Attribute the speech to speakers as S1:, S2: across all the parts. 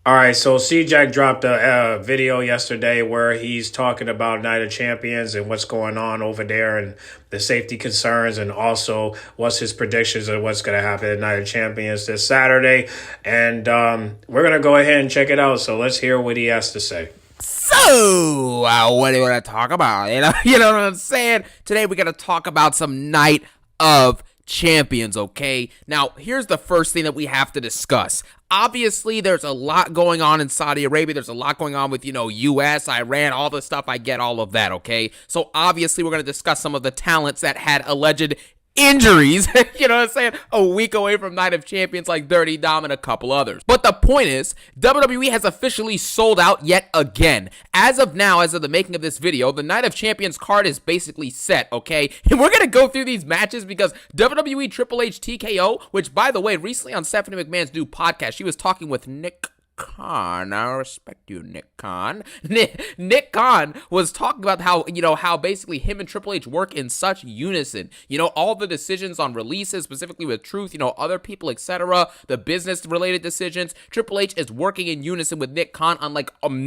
S1: All right, so CJAX dropped a video yesterday where he's talking about Night of Champions and what's going on over there and the safety concerns, and also what's his predictions of what's going to happen at Night of Champions this Saturday. And we're going to go ahead and check it out. So let's hear what he has to say.
S2: So, what do you want to talk about? You know what I'm saying? Today we're going to talk about some Night of Champions, okay? Now, here's the first thing that we have to discuss. Obviously, there's a lot going on in Saudi Arabia. There's a lot going on with, US, Iran, all the stuff. I get all of that, okay? So, obviously, we're going to discuss some of the talents that had alleged injuries, you know what I'm saying, a week away from Night of Champions like Dirty Dom and a couple others. But the point is, WWE has officially sold out yet again. As of now, as of the making of this video, the Night of Champions card is basically set, okay? And we're going to go through these matches because WWE Triple H TKO, which, by the way, recently on Stephanie McMahon's new podcast, she was talking with Nick Khan. I respect you, Nick Khan. Nick Khan was talking about how basically him and Triple H work in such unison. All the decisions on releases, specifically with Truth, other people, etc., the business-related decisions, Triple H is working in unison with Nick Khan on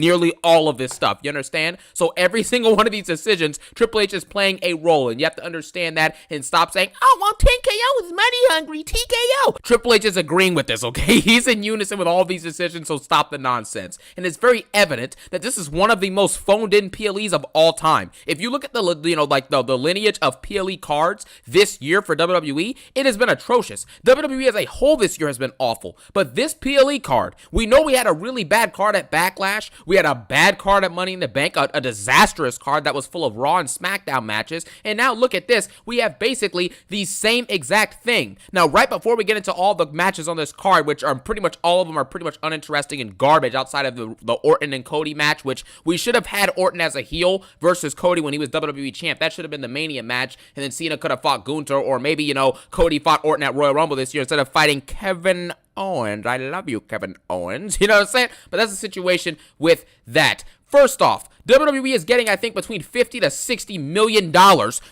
S2: nearly all of this stuff. You understand? So every single one of these decisions, Triple H is playing a role, and you have to understand that and stop saying, "Oh, well, TKO is money hungry, TKO." Triple H is agreeing with this, okay? He's in unison with all these decisions, so stop the nonsense. And it's very evident that this is one of the most phoned in PLEs of all time. If you look at the lineage of PLE cards this year for WWE, it has been atrocious. WWE as a whole this year has been awful. But this PLE card, we know we had a really bad card at Backlash. We had a bad card at Money in the Bank, a disastrous card that was full of Raw and SmackDown matches. And now look at this. We have basically the same exact thing. Now, right before we get into all the matches on this card, which are pretty much all of them are pretty much uninteresting and garbage outside of the Orton and Cody match, which we should have had Orton as a heel versus Cody when he was WWE champ. That should have been the Mania match, and then Cena could have fought Gunther, or maybe, Cody fought Orton at Royal Rumble this year instead of fighting Kevin Owens. I love you, Kevin Owens. You know what I'm saying? But that's the situation with that. First off, WWE is getting, I think, between $50 to $60 million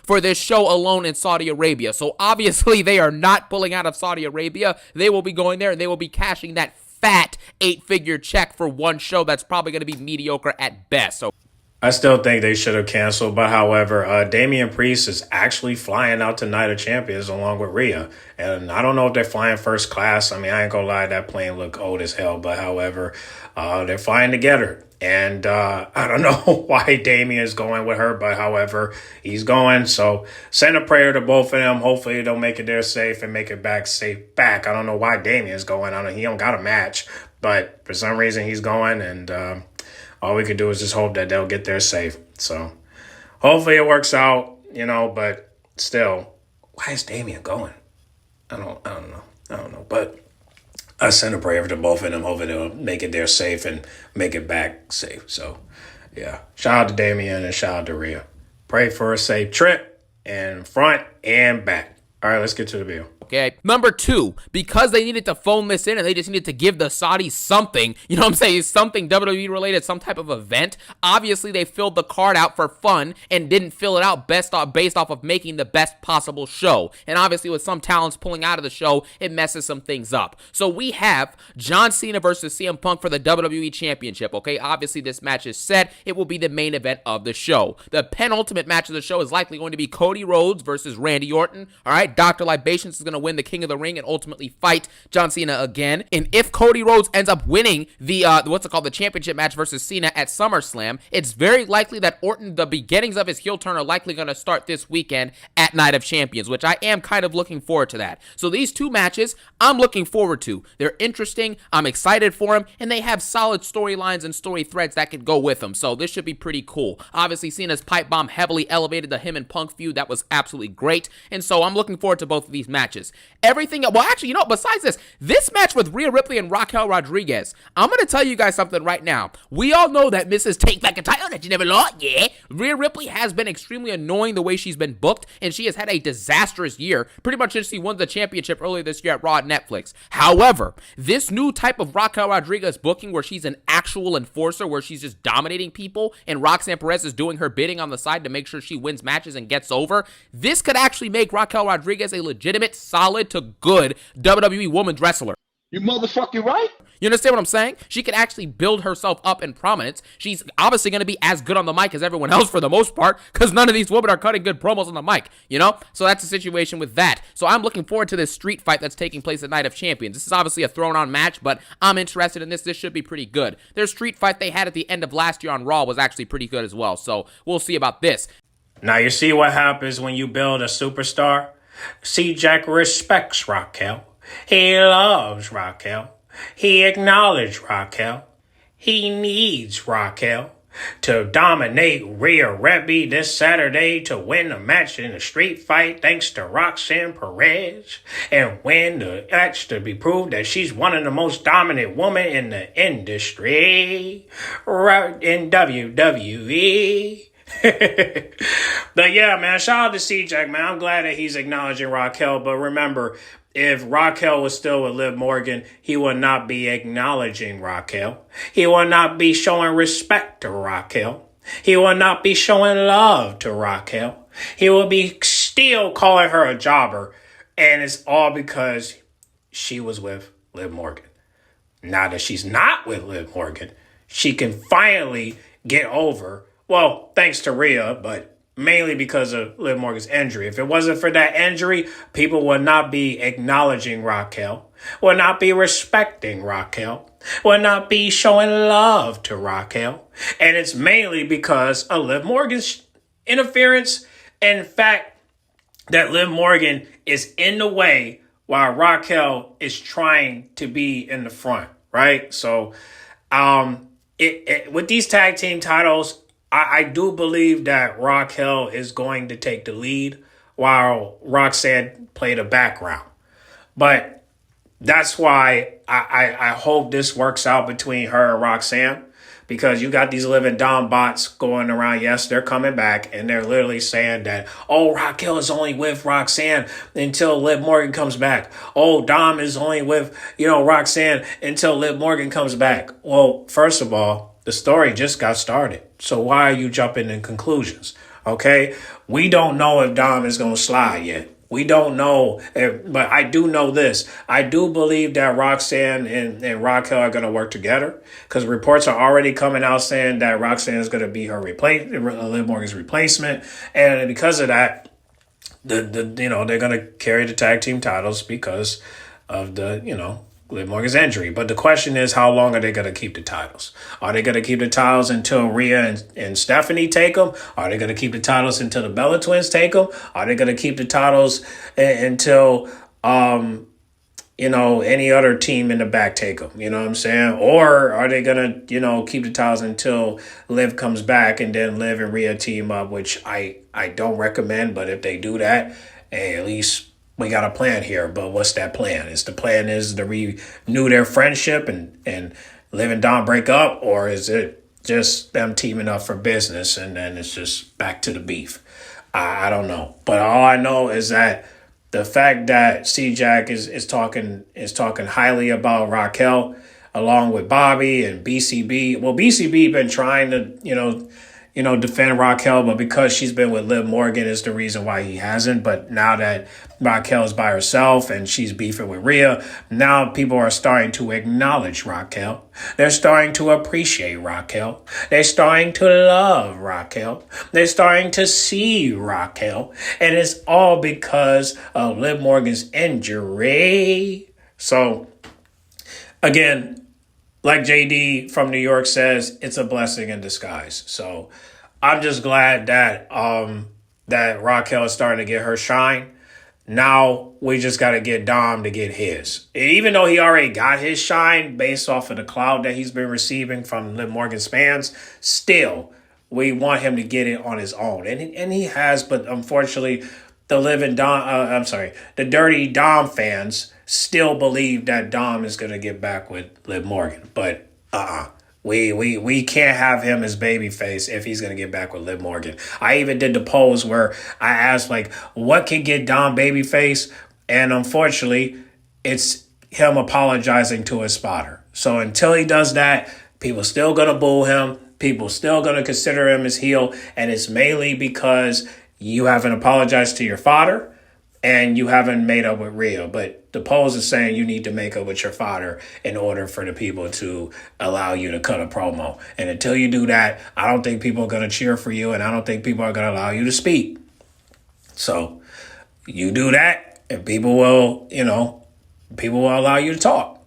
S2: for this show alone in Saudi Arabia. So obviously they are not pulling out of Saudi Arabia. They will be going there and they will be cashing that fat 8-figure check for one show that's probably going to be mediocre at best. So
S1: I still think they should have canceled, but however, Damian Priest is actually flying out to Night of Champions along with Rhea. And I don't know if they're flying first class. I mean, I ain't gonna lie, that plane look old as hell, but however, they're flying together. And I don't know why Damian's going with her, but however, he's going. So send a prayer to both of them. Hopefully they'll make it there safe and make it back safe back. I don't know why Damian's going. He don't got a match, but for some reason he's going, and all we could do is just hope that they'll get there safe. So hopefully it works out, but still, why is Damian going? I don't know. But I send a prayer to both of them, hoping they'll make it there safe and make it back safe. So, yeah. Shout out to Damian and shout out to Rhea. Pray for a safe trip and front and back. All right, let's get to the video.
S2: Okay. Number two, because they needed to phone this in and they just needed to give the Saudis something, something WWE related, some type of event. Obviously, they filled the card out for fun and didn't fill it out based off of making the best possible show. And obviously, with some talents pulling out of the show, it messes some things up. So we have John Cena versus CM Punk for the WWE Championship. Okay. Obviously, this match is set. It will be the main event of the show. The penultimate match of the show is likely going to be Cody Rhodes versus Randy Orton. All right. Dr. Libations is going to win the King of the Ring and ultimately fight John Cena again. And if Cody Rhodes ends up winning the the championship match versus Cena at SummerSlam, it's very likely that Orton, the beginnings of his heel turn are likely going to start this weekend at Night of Champions, which I am kind of looking forward to that. So these two matches, I'm looking forward to. They're interesting. I'm excited for them, and they have solid storylines and story threads that could go with them. So this should be pretty cool. Obviously, Cena's pipe bomb heavily elevated the him and Punk feud. That was absolutely great. And so I'm looking forward to both of these matches. Everything, well, actually, besides this match with Rhea Ripley and Raquel Rodriguez, I'm going to tell you guys something right now. We all know that Mrs. Take Back a Title that you never lost, yeah. Rhea Ripley has been extremely annoying the way she's been booked, and she has had a disastrous year, pretty much since she won the championship earlier this year at Raw at Netflix. However, this new type of Raquel Rodriguez booking where she's an actual enforcer, where she's just dominating people, and Roxanne Perez is doing her bidding on the side to make sure she wins matches and gets over, this could actually make Raquel Rodriguez a legitimate, solid to good WWE women's wrestler.
S3: You motherfucking right.
S2: You understand what I'm saying? She can actually build herself up in prominence. She's obviously going to be as good on the mic as everyone else for the most part, because none of these women are cutting good promos on the mic, you know? So that's the situation with that. So I'm looking forward to this street fight that's taking place at Night of Champions. This is obviously a thrown-on match, but I'm interested in this. This should be pretty good. Their street fight they had at the end of last year on Raw was actually pretty good as well, so we'll see about this.
S1: Now, you see what happens when you build a superstar? CJAX respects Raquel. He loves Raquel. He acknowledged Raquel. He needs Raquel to dominate Rhea Ripley this Saturday to win the match in the street fight thanks to Roxanne Perez and win the match to be proved that she's one of the most dominant women in the industry in WWE. But yeah, man, shout out to CJAX, man. I'm glad that he's acknowledging Raquel. But remember, if Raquel was still with Liv Morgan, he would not be acknowledging Raquel. He would not be showing respect to Raquel. He will not be showing love to Raquel. He will be still calling her a jobber. And it's all because she was with Liv Morgan. Now that she's not with Liv Morgan, she can finally get over, well, thanks to Rhea, but mainly because of Liv Morgan's injury. If it wasn't for that injury, people would not be acknowledging Raquel, would not be respecting Raquel, would not be showing love to Raquel. And it's mainly because of Liv Morgan's interference and the fact that Liv Morgan is in the way while Raquel is trying to be in the front, right? So with these tag team titles, I do believe that Raquel is going to take the lead while Roxanne played a background. But that's why I hope this works out between her and Roxanne, because you got these living Dom bots going around. Yes, they're coming back, and they're literally saying that, oh, Raquel is only with Roxanne until Liv Morgan comes back. Oh, Dom is only with, Roxanne until Liv Morgan comes back. Well, first of all, the story just got started. So why are you jumping in conclusions? Okay? We don't know if Dom is going to slide yet. We don't know. But I do know this. I do believe that Roxanne and Raquel are going to work together, because reports are already coming out saying that Roxanne is going to be her Liv Morgan's replacement. And because of that, they're going to carry the tag team titles because of Liv Morgan's injury. But the question is, how long are they going to keep the titles? Are they going to keep the titles until Rhea and Stephanie take them? Are they going to keep the titles until the Bella Twins take them? Are they going to keep the titles until, any other team in the back take them? You know what I'm saying? Or are they going to, keep the titles until Liv comes back and then Liv and Rhea team up, which I don't recommend. But if they do that, hey, at least we got a plan here. But what's that plan? Is the plan is to renew their friendship and Liv and Dom break up, or is it just them teaming up for business and then it's just back to the beef? I don't know. But all I know is that the fact that CJAX is talking highly about Raquel along with Bobby and BCB. Well, BCB been trying to, defend Raquel, but because she's been with Liv Morgan is the reason why he hasn't. But now that Raquel is by herself and she's beefing with Rhea, now people are starting to acknowledge Raquel. They're starting to appreciate Raquel. They're starting to love Raquel. They're starting to see Raquel. And it's all because of Liv Morgan's injury. So, again, like JD from New York says, it's a blessing in disguise. So I'm just glad that that Raquel is starting to get her shine. Now we just got to get Dom to get his. Even though he already got his shine based off of the clout that he's been receiving from Liv Morgan's fans, still, we want him to get it on his own. And he has, but unfortunately, the dirty Dom fans still believe that Dom is going to get back with Liv Morgan. But we can't have him as babyface if he's going to get back with Liv Morgan. I even did the polls where I asked, what can get Dom babyface? And unfortunately, it's him apologizing to his spotter. So until he does that, people still going to boo him. People still going to consider him as heel. And it's mainly because you haven't apologized to your father and you haven't made up with Rhea. But the polls is saying you need to make up with your father in order for the people to allow you to cut a promo. And until you do that, I don't think people are going to cheer for you, and I don't think people are going to allow you to speak. So you do that, and people will allow you to talk.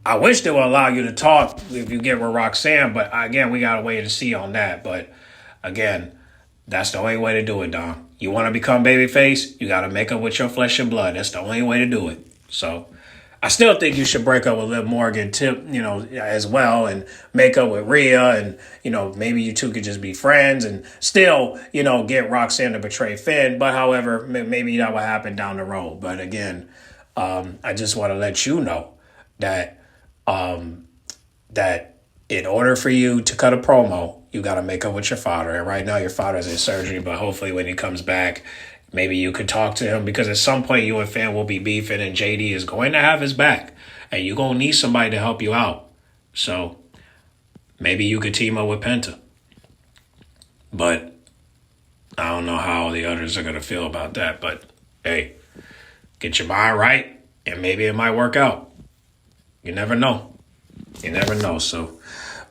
S1: I wish they would allow you to talk if you get with Roxanne, but again, we got to wait to see on that. But again, that's the only way to do it, Dom. You want to become babyface, you got to make up with your flesh and blood. That's the only way to do it. So I still think you should break up with Liv Morgan, as well, and make up with Rhea, and maybe you two could just be friends, and still, get Roxanne to betray Finn. But however, maybe that will happen down the road. But again, I just want to let you know that that in order for you to cut a promo, you got to make up with your father. And right now, your father's in surgery, but hopefully, when he comes back, maybe you could talk to him, because at some point you and Finn will be beefing, and JD is going to have his back, and you're going to need somebody to help you out. So maybe you could team up with Penta. But I don't know how the others are going to feel about that. But hey, get your mind right, and maybe it might work out. You never know. You never know. So,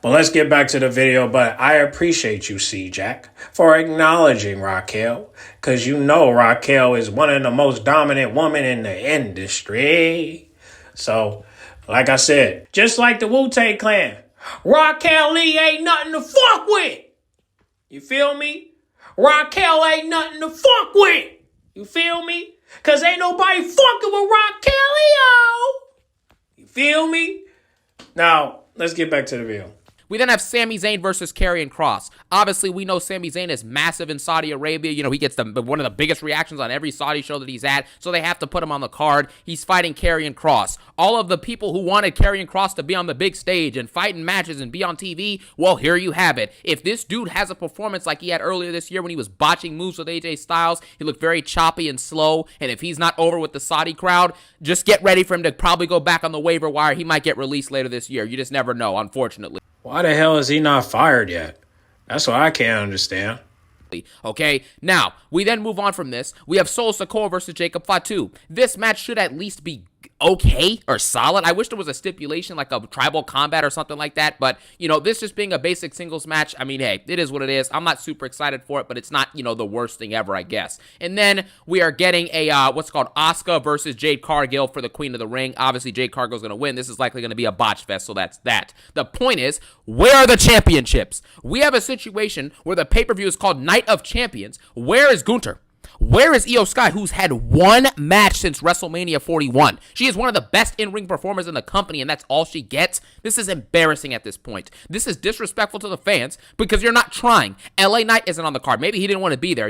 S1: but let's get back to the video. But I appreciate you, CJAX, for acknowledging Raquel, because Raquel is one of the most dominant women in the industry. So, like I said, just like the Wu-Tang Clan, Raquel Lee ain't nothing to fuck with. You feel me? Raquel ain't nothing to fuck with. You feel me? Because ain't nobody fucking with Raquel, yo. You feel me? Now, let's get back to the video.
S2: We then have Sami Zayn versus Karrion Kross. Obviously, we know Sami Zayn is massive in Saudi Arabia. He gets one of the biggest reactions on every Saudi show that he's at, so they have to put him on the card. He's fighting Karrion Kross. All of the people who wanted Karrion Kross to be on the big stage and fight in matches and be on TV, well, here you have it. If this dude has a performance like he had earlier this year when he was botching moves with AJ Styles, he looked very choppy and slow, and if he's not over with the Saudi crowd, just get ready for him to probably go back on the waiver wire. He might get released later this year. You just never know, unfortunately.
S1: Why the hell is he not fired yet? That's what I can't understand.
S2: Okay, now, we then move on from this. We have Solo Sikoa versus Jacob Fatu. This match should at least be okay or solid. I wish there was a stipulation like a tribal combat or something like that, but this just being a basic singles match, I mean, hey, it is what it is. I'm not super excited for it, but it's not the worst thing ever, I guess. And then we are getting a what's called Asuka versus Jade Cargill for the Queen of the Ring. Obviously, Jade Cargill's going to win. This is likely going to be a botch fest, so that's that. The point is, where are the championships? We have a situation where the pay-per-view is called Night of Champions. Where is Gunther? Where is Io Sky, who's had one match since WrestleMania 41? She is one of the best in-ring performers in the company, and that's all she gets? This is embarrassing at this point. This is disrespectful to the fans because you're not trying. LA Knight isn't on the card. Maybe he didn't want to be there,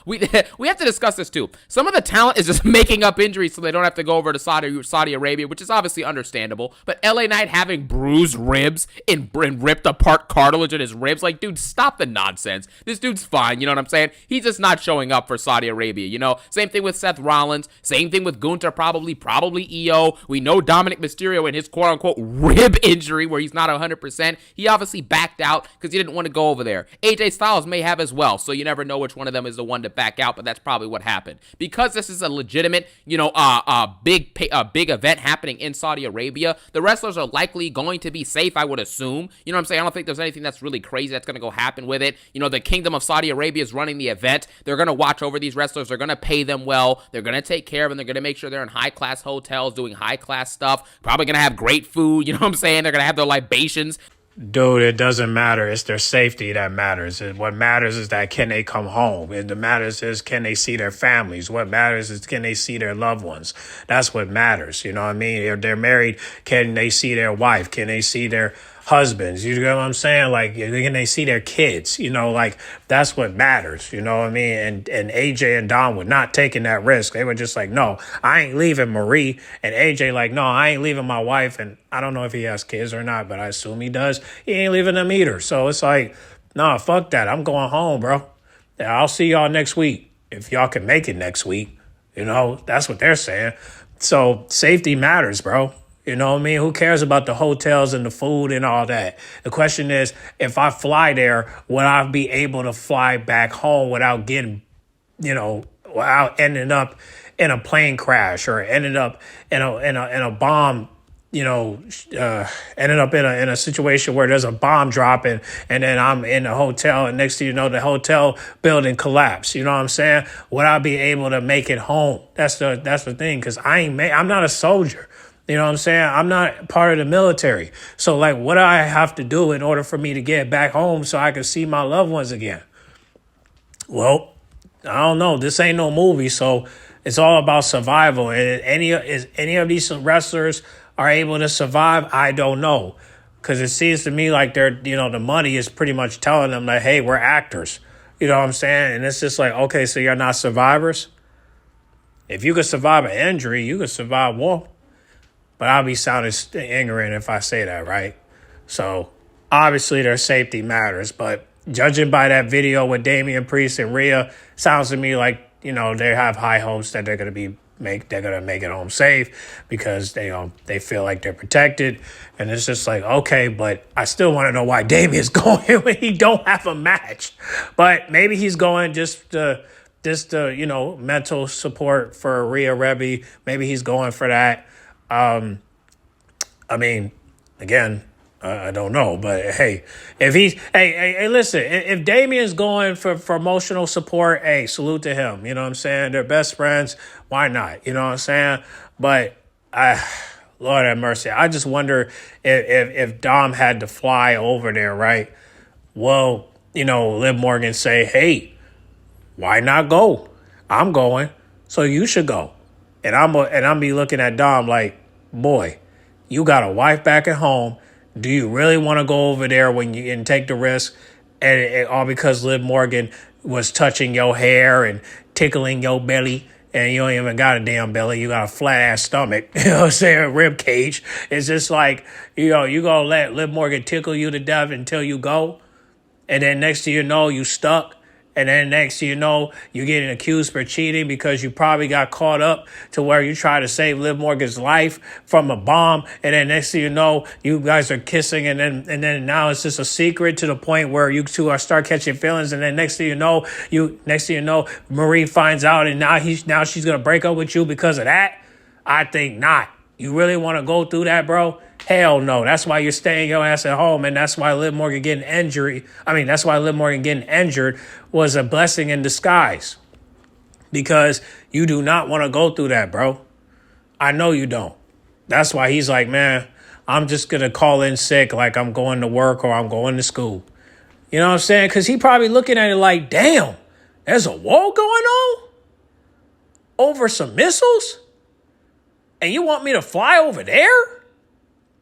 S2: We have to discuss this too. Some of the talent is just making up injuries so they don't have to go over to Saudi Arabia, which is obviously understandable. But LA Knight having bruised ribs and ripped apart cartilage in his ribs, like, dude, stop the nonsense. This dude's fine, you know what I'm saying? He's just not showing up for Saudi Arabia. Same thing with Seth Rollins, same thing with Gunther, probably Io. We know Dominic Mysterio and his quote-unquote rib injury where he's not 100%. He obviously backed out because he didn't want to go over there. AJ Styles may have as well, so you never know which one of them is the one to back out, but that's probably what happened. Because this is a legitimate, big event happening in Saudi Arabia, the wrestlers are likely going to be safe, I would assume. You know what I'm saying? I don't think there's anything that's really crazy that's going to go happen with it. The Kingdom of Saudi Arabia is running the event. They're going to watch over these wrestlers. They're going to pay them well. They're going to take care of them. They're going to make sure they're in high-class hotels doing high-class stuff. Probably going to have great food. You know what I'm saying? They're going to have their libations.
S1: Dude, it doesn't matter. It's their safety that matters. And what matters is that can they come home? And the matters is can they see their families? What matters is can they see their loved ones? That's what matters. You know what I mean? If they're married, can they see their wife? Can they see their husbands? You know what I'm saying? Like, can they see their kids? That's what matters. You know what I mean? And AJ and Dom were not taking that risk. They were just like, no, I ain't leaving Marie. And AJ like, no, I ain't leaving my wife. And I don't know if he has kids or not, but I assume he does. He ain't leaving them either. So it's like, nah, fuck that. I'm going home, bro. I'll see y'all next week. If y'all can make it next week. That's what they're saying. So safety matters, bro. You know what I mean? Who cares about the hotels and the food and all that? The question is, if I fly there, would I be able to fly back home without getting, without ending up in a plane crash or ended up in a bomb, ended up in a situation where there's a bomb dropping, and then I'm in the hotel, and next thing you know, the hotel building collapsed. You know what I'm saying? Would I be able to make it home? That's the thing, because I'm not a soldier. You know what I'm saying? I'm not part of the military. So, like, what do I have to do in order for me to get back home so I can see my loved ones again? Well, I don't know. This ain't no movie, so it's all about survival. And any of these wrestlers are able to survive? I don't know, because it seems to me like the money is pretty much telling them that, hey, we're actors. You know what I'm saying? And it's just like, okay, so you're not survivors. If you could survive an injury, you could survive war. But I'll be sounding ignorant if I say that, right? So obviously their safety matters, but judging by that video with Damian Priest and Rhea, sounds to me like, they have high hopes that they're gonna make it home safe, because they feel like they're protected. And it's just like, okay, but I still want to know why Damian's going when he don't have a match. But maybe he's going just mental support for Rhea Rebbe. Maybe he's going for that. Again, I don't know, but hey, if he's, hey, listen, if Damian's going for emotional support, hey, salute to him. You know what I'm saying? They're best friends. Why not? You know what I'm saying? But Lord have mercy. I just wonder if Dom had to fly over there, right? Well, Liv Morgan say, hey, why not go? I'm going, so you should go. And I'm be looking at Dom like, boy, you got a wife back at home. Do you really want to go over there and take the risk? And all because Liv Morgan was touching your hair and tickling your belly, and you don't even got a damn belly. You got a flat ass stomach. You know what I'm saying? Rib cage. It's just like, you gonna let Liv Morgan tickle you to death until you go, and then next thing you know, you stuck. And then next thing you know, you're getting accused for cheating because you probably got caught up to where you try to save Liv Morgan's life from a bomb. And then next thing you know, you guys are kissing, and then now it's just a secret to the point where you two are start catching feelings. And then next thing you know, Marie finds out, and now she's gonna break up with you because of that. I think not. You really want to go through that, bro? Hell no. That's why you're staying your ass at home, and that's why Liv Morgan getting injured was a blessing in disguise. Because you do not want to go through that, bro. I know you don't. That's why he's like, man, I'm just going to call in sick like I'm going to work or I'm going to school. You know what I'm saying? Because he probably looking at it like, damn, there's a war going on over some missiles? And you want me to fly over there?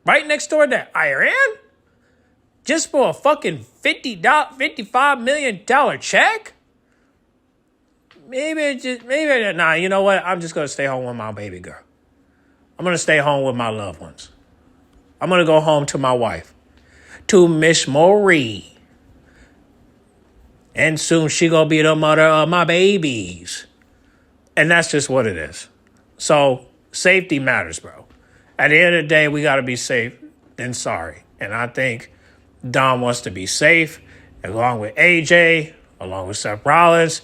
S1: Right next door to Iran? Just for a fucking $55 million check? Nah, you know what? I'm just going to stay home with my baby girl. I'm going to stay home with my loved ones. I'm going to go home to my wife, to Miss Marie. And soon she going to be the mother of my babies. And that's just what it is. So safety matters, bro. At the end of the day, we got to be safe than sorry. And I think Dom wants to be safe, along with AJ, along with Seth Rollins.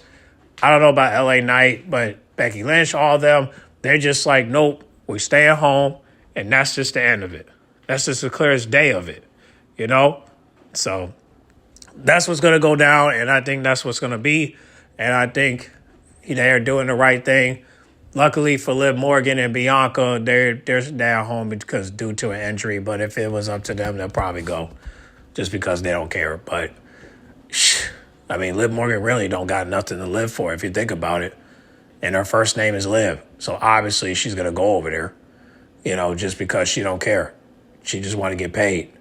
S1: I don't know about LA Knight, but Becky Lynch, all of them, they're just like, nope, we stay at home, and that's just the end of it. That's just the clearest day of it, So that's what's going to go down, and I think that's what's going to be. And I think they're doing the right thing. Luckily for Liv Morgan and Bianca, they're at home because due to an injury. But if it was up to them, they'll probably go just because they don't care. But, Liv Morgan really don't got nothing to live for if you think about it. And her first name is Liv. So obviously she's going to go over there, just because she don't care. She just want to get paid,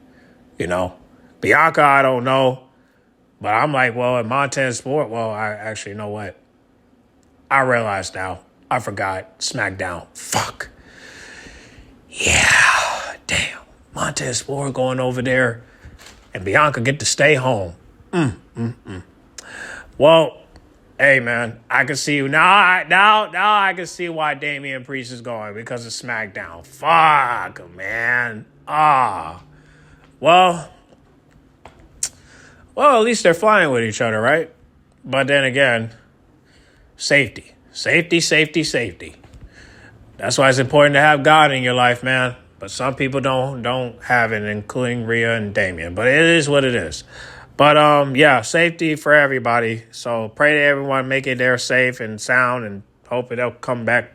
S1: Bianca, I don't know. But I'm like, well, in Montana Sport, I actually, you know what? I realize now. I forgot. SmackDown. Fuck. Yeah. Damn. Montez Sport going over there. And Bianca get to stay home. Well, hey, man. I can see now I can see why Damian Priest is going, because of SmackDown. Fuck, man. Well, at least they're flying with each other, right? But then again, safety. Safety, safety, safety. That's why it's important to have God in your life, man. But some people don't have it, including Rhea and Damian. But it is what it is. But yeah, safety for everybody. So pray to everyone, make it there safe and sound, and hope they'll come back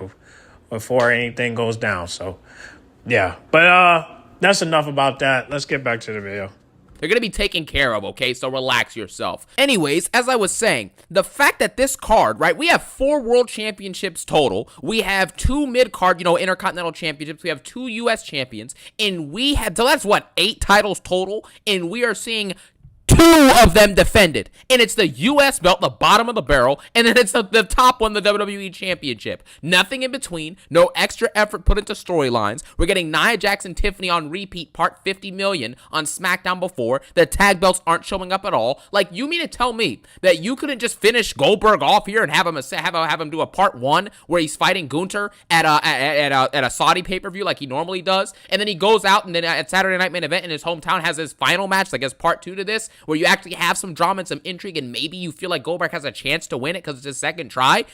S1: before anything goes down. So yeah, but that's enough about that. Let's get back to the video.
S2: They're going to be taken care of, okay? So relax yourself. Anyways, as I was saying, the fact that this card, right, we have 4 world championships total. We have 2 mid-card, intercontinental championships. We have 2 U.S. champions. And we had, so that's what, 8 titles total? And we are seeing 2 of them defended. And it's the U.S. belt, the bottom of the barrel, and then it's the top one, the WWE Championship. Nothing in between, no extra effort put into storylines. We're getting Nia Jax and Tiffany on repeat, part 50 million on SmackDown before. The tag belts aren't showing up at all. Like, you mean to tell me that you couldn't just finish Goldberg off here and have him do a part 1 where he's fighting Gunther at a Saudi pay-per-view like he normally does, and then he goes out and then at Saturday Night Main Event in his hometown has his final match, like as part 2 to this, where you actually have some drama and some intrigue, and maybe you feel like Goldberg has a chance to win it because it's his second try,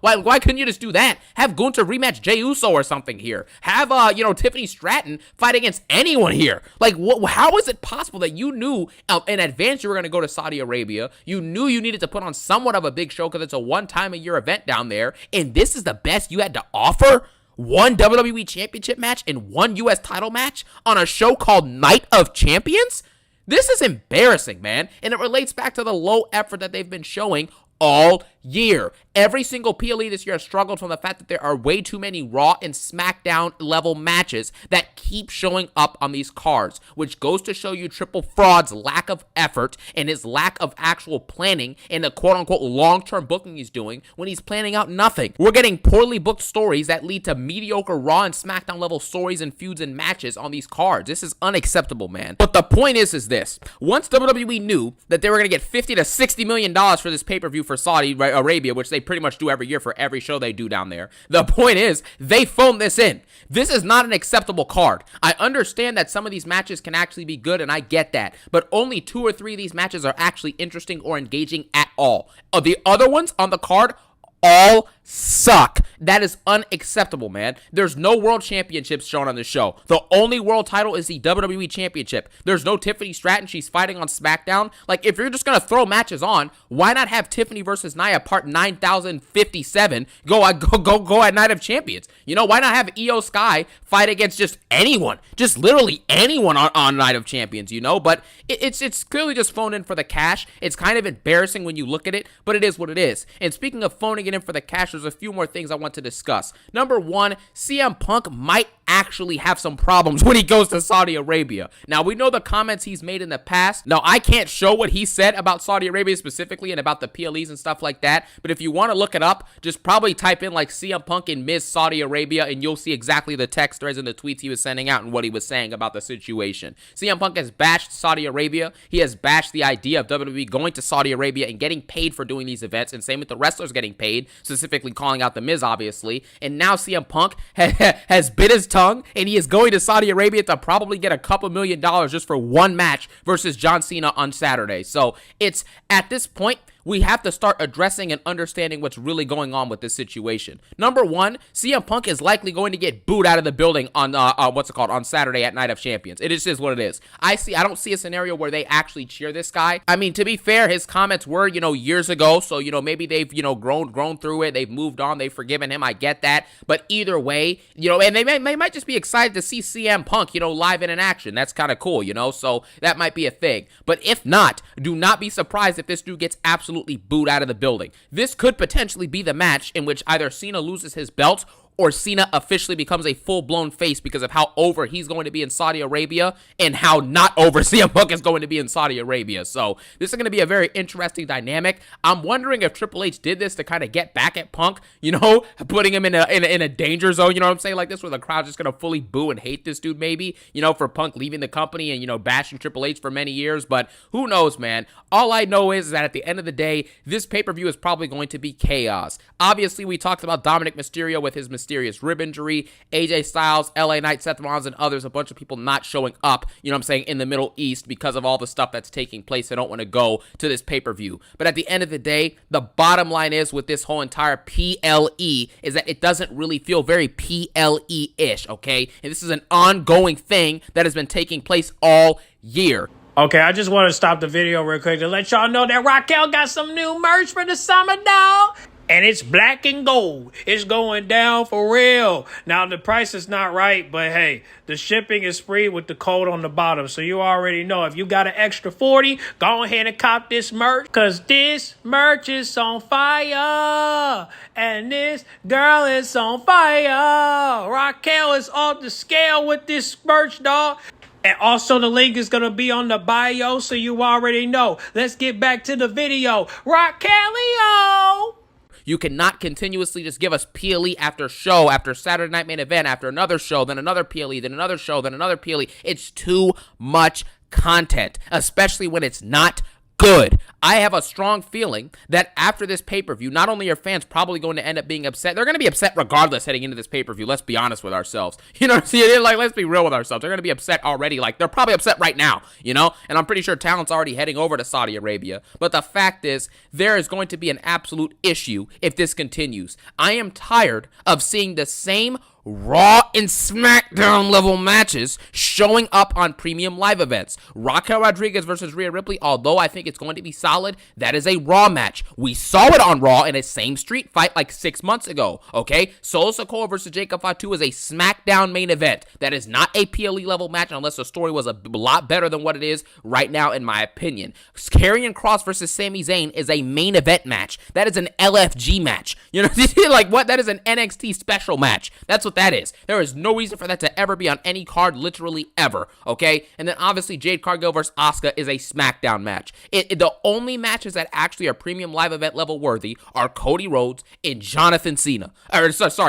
S2: Why couldn't you just do that? Have Gunther rematch Jey Uso or something here. Have, Tiffany Stratton fight against anyone here. Like, how is it possible that you knew in advance you were going to go to Saudi Arabia? You knew you needed to put on somewhat of a big show because it's a one-time-a-year event down there, and this is the best you had to offer? 1 WWE Championship match and 1 U.S. title match on a show called Night of Champions? This is embarrassing, man, and it relates back to the low effort that they've been showing all year. Every single PLE this year has struggled from the fact that there are way too many Raw and SmackDown level matches that keep showing up on these cards, which goes to show you Triple Fraud's lack of effort and his lack of actual planning and the quote-unquote long-term booking he's doing when he's planning out nothing. We're getting poorly booked stories that lead to mediocre Raw and SmackDown level stories and feuds and matches on these cards. This is unacceptable, man. But the point is this. Once WWE knew that they were going to get $50 to $60 million for this pay-per-view for Saudi Arabia, which they pretty much do every year for every show they do down there. The point is, they phoned this in. This is not an acceptable card. I understand that some of these matches can actually be good, and I get that, but only 2 or 3 of these matches are actually interesting or engaging at all. The other ones on the card all suck. That is unacceptable, man. There's no world championships shown on this show. The only world title is the WWE Championship. There's no Tiffany Stratton. She's fighting on SmackDown. Like, if you're just going to throw matches on, why not have Tiffany versus Nia part 9057 go at Night of Champions? Why not have Io Sky fight against just anyone? Just literally anyone on Night of Champions, But it's clearly just phoned in for the cash. It's kind of embarrassing when you look at it, but it is what it is. And speaking of phoning it in for the cash, there's a few more things I want to discuss. Number 1, CM Punk might actually have some problems when he goes to Saudi Arabia. Now, we know the comments he's made in the past. Now, I can't show what he said about Saudi Arabia specifically and about the PLEs and stuff like that, but if you want to look it up, just probably type in like CM Punk and Ms. Saudi Arabia, and you'll see exactly the text threads and the tweets he was sending out and what he was saying about the situation. CM Punk has bashed Saudi Arabia. He has bashed the idea of WWE going to Saudi Arabia and getting paid for doing these events, and same with the wrestlers getting paid, specifically calling out the Miz, obviously. And now CM Punk has bit his tongue, and he is going to Saudi Arabia to probably get a couple $1 million just for one match versus John Cena on Saturday. So it's at this point, we have to start addressing and understanding what's really going on with this situation. Number 1, CM Punk is likely going to get booed out of the building on on Saturday at Night of Champions. It is just what it is. I don't see a scenario where they actually cheer this guy. I mean, to be fair, his comments were, years ago, so, maybe they've, grown through it. They've moved on. They've forgiven him. I get that. But either way, and they might just be excited to see CM Punk, live and in action. That's kind of cool, so that might be a thing. But if not, do not be surprised if this dude gets absolutely booed out of the building. This could potentially be the match in which either Cena loses his belt or Cena officially becomes a full-blown face because of how over he's going to be in Saudi Arabia and how not over CM Punk is going to be in Saudi Arabia. So this is going to be a very interesting dynamic. I'm wondering if Triple H did this to kind of get back at Punk, putting him in a danger zone, what I'm saying, like this, where the crowd's just going to fully boo and hate this dude maybe, for Punk leaving the company and, bashing Triple H for many years. But who knows, man? All I know is that at the end of the day, this pay-per-view is probably going to be chaos. Obviously, we talked about Dominic Mysterio with his mysterious rib injury, AJ Styles, LA Knight, Seth Rollins, and others, a bunch of people not showing up, in the Middle East because of all the stuff that's taking place. They don't want to go to this pay-per-view. But at the end of the day, the bottom line is with this whole entire PLE is that it doesn't really feel very PLE-ish, okay? And this is an ongoing thing that has been taking place all year.
S1: Okay, I just want to stop the video real quick to let y'all know that Raquel got some new merch for the summer, dog. And it's black and gold. It's going down for real. Now, the price is not right, but hey, the shipping is free with the code on the bottom. So you already know if you got an extra 40, go ahead and cop this merch. Because this merch is on fire. And this girl is on fire. Raquel is off the scale with this merch, dog. And also the link is going to be on the bio, so you already know. Let's get back to the video. Raquelio!
S2: You cannot continuously just give us PLE after show, after Saturday Night Main Event, after another show, then another PLE, then another show, then another PLE. It's too much content, especially when it's not good. I have a strong feeling that after this pay-per-view, not only are fans probably going to end up being upset, they're going to be upset regardless heading into this pay-per-view. Let's be honest with ourselves. You know what I'm saying? Like, let's be real with ourselves. They're going to be upset already. Like, they're probably upset right now, And I'm pretty sure talent's already heading over to Saudi Arabia. But the fact is, there is going to be an absolute issue if this continues. I am tired of seeing the same Raw and SmackDown level matches showing up on premium live events. Raquel Rodriguez versus Rhea Ripley, although I think it's going to be solid, that is a Raw match. We saw it on Raw in a same street fight like 6 months ago, okay? Solo Sikoa versus Jacob Fatu is a SmackDown main event. That is not a PLE level match unless the story was a lot better than what it is right now, in my opinion. Karrion Kross versus Sami Zayn is a main event match. That is an LFG match. Like what? That is an NXT special match. That's what that is. There is no reason for that to ever be on any card, literally ever, okay? And then obviously Jade Cargill versus Asuka is a SmackDown match. The only matches that actually are premium live event level worthy are Cody Rhodes and Jonathan Cena.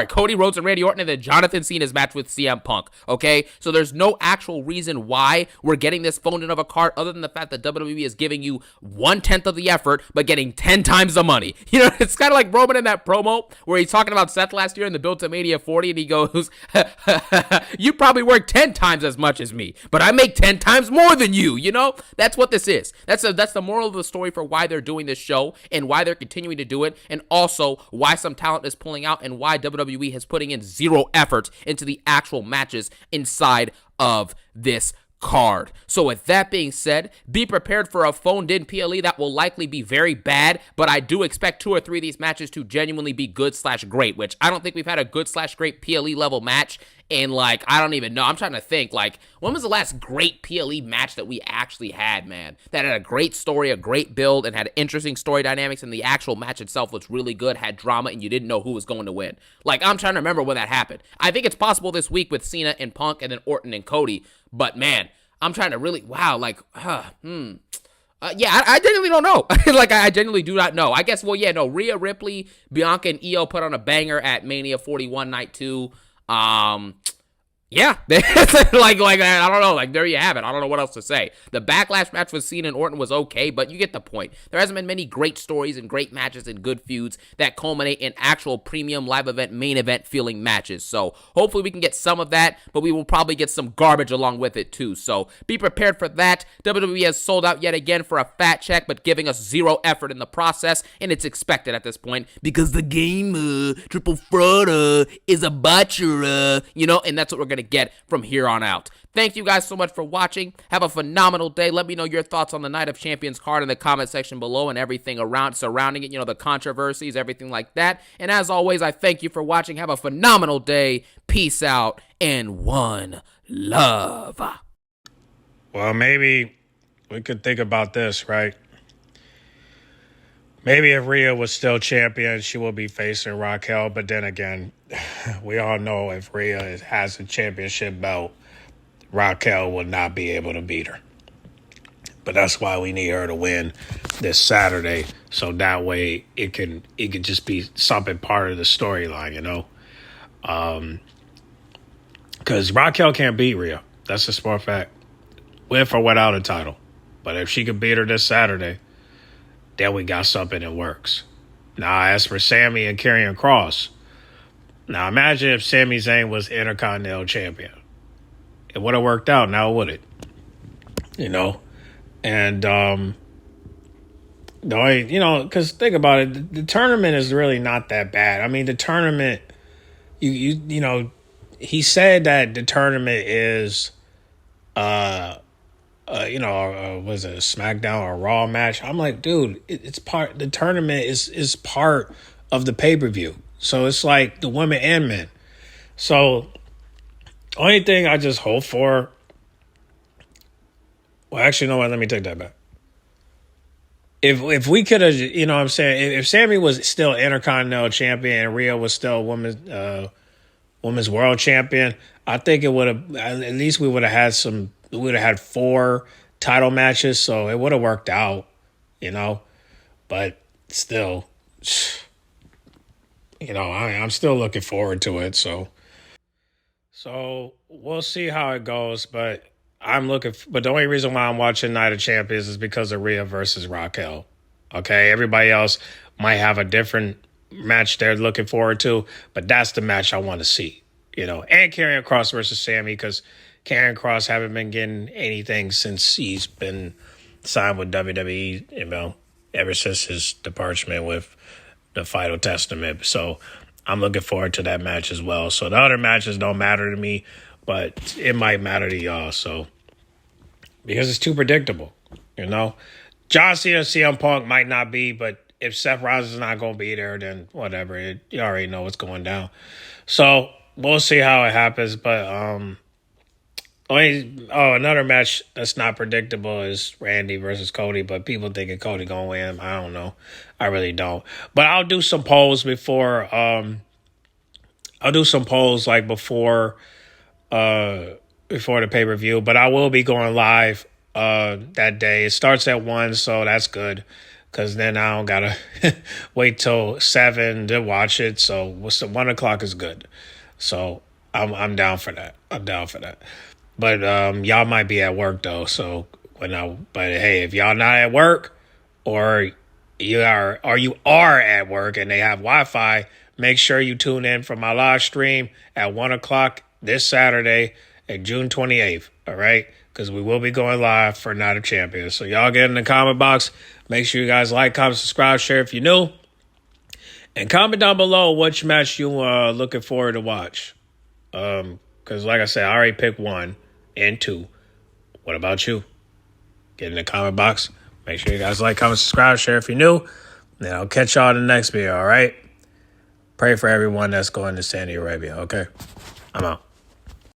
S2: Cody Rhodes and Randy Orton, and then Jonathan Cena's match with CM Punk, okay? So there's no actual reason why we're getting this phoned in of a card other than the fact that WWE is giving you 1/10 of the effort but getting 10 times the money. It's kind of like Roman in that promo where he's talking about Seth last year in the Build to Mania 40, and he goes, you probably work 10 times as much as me, but I make 10 times more than you, That's what this is. That's the moral of the story for why they're doing this show and why they're continuing to do it, and also why some talent is pulling out and why WWE is putting in zero effort into the actual matches inside of this card. So with that being said, be prepared for a phoned-in PLE that will likely be very bad, but I do expect 2 or 3 of these matches to genuinely be good/great, which I don't think we've had a good/great PLE level match in, I don't even know. I'm trying to think, when was the last great PLE match that we actually had, man? That had a great story, a great build, and had interesting story dynamics, and the actual match itself was really good, had drama, and you didn't know who was going to win. I'm trying to remember when that happened. I think it's possible this week with Cena and Punk and then Orton and Cody, but man, I'm trying to really, I genuinely don't know. I genuinely do not know. I guess, Rhea Ripley, Bianca, and Io put on a banger at Mania 41 Night 2. Yeah, I don't know, there you have it. I don't know what else to say. The Backlash match with Cena and Orton was okay, but you get the point. There hasn't been many great stories and great matches and good feuds that culminate in actual premium live event, main event feeling matches. So hopefully we can get some of that, but we will probably get some garbage along with it too. So be prepared for that. WWE has sold out yet again for a fat check, but giving us zero effort in the process, and it's expected at this point because the game, Triple Fraud, is a butcher, and that's what we're going to get from here on out. Thank you guys so much for watching. Have a phenomenal day. Let me know your thoughts on the Night of Champions card in the comment section below and everything surrounding it, the controversies, everything like that. And as always, I thank you for watching. Have a phenomenal day. Peace out and one love.
S1: Well, maybe we could think about this, right? Maybe if Rhea was still champion, she would be facing Raquel. But then again, we all know if Rhea has a championship belt, Raquel will not be able to beat her. But that's why we need her to win this Saturday, so that way it can just be something part of the storyline, Because Raquel can't beat Rhea. That's a smart fact. With or without a title. But if she could beat her this Saturday, then we got something that works. Now, as for Sammy and Karrion Kross, Now imagine if Sami Zayn was Intercontinental Champion. It would have worked out now, would it? You know? And the only, because think about it, the tournament is really not that bad. I mean, the tournament, he said that the tournament is, was it a SmackDown or a Raw match? I'm like, dude, it's part. The tournament is part of the pay per view, so it's like the women and men. So, only thing I just hope for. Well, actually, no. Let me take that back. If we could have, what I'm saying, if Sammy was still Intercontinental Champion and Rhea was still women's world champion, I think it would have, at least we would have had we would have had 4 title matches, so it would have worked out, but still, I'm still looking forward to it, so we'll see how it goes, but but the only reason why I'm watching Night of Champions is because of Rhea versus Raquel. Okay, everybody else might have a different match they're looking forward to, but that's the match I want to see. And Karrion Kross versus Sammy, because Karrion Kross haven't been getting anything since he's been signed with WWE, ever since his departure with the Final Testament. So I'm looking forward to that match as well. So the other matches don't matter to me, but it might matter to y'all. So because it's too predictable, John Cena, CM Punk might not be, but if Seth Rollins is not going to be there, then whatever. You already know what's going down. So we'll see how it happens. But another match that's not predictable is Randy versus Cody. But people thinking Cody going to win. I don't know. I really don't. But I'll do some polls before. I'll do some polls like before the pay-per-view. But I will be going live that day. It starts at 1, so that's good. Because then I don't got to wait till 7 to watch it. So 1 o'clock is good. So I'm down for that. But y'all might be at work though. So but hey, if y'all not at work or you are at work and they have Wi-Fi, make sure you tune in for my live stream at 1 o'clock this Saturday at June 28th. All right. Because we will be going live for Night of Champions. So y'all get in the comment box. Make sure you guys like, comment, subscribe, share if you're new. And comment down below which match you looking forward to watch. Because like I said, I already picked 1 and 2. What about you? Get in the comment box. Make sure you guys like, comment, subscribe, share if you're new. And I'll catch y'all in the next video, all right? Pray for everyone that's going to Saudi Arabia, okay? I'm out.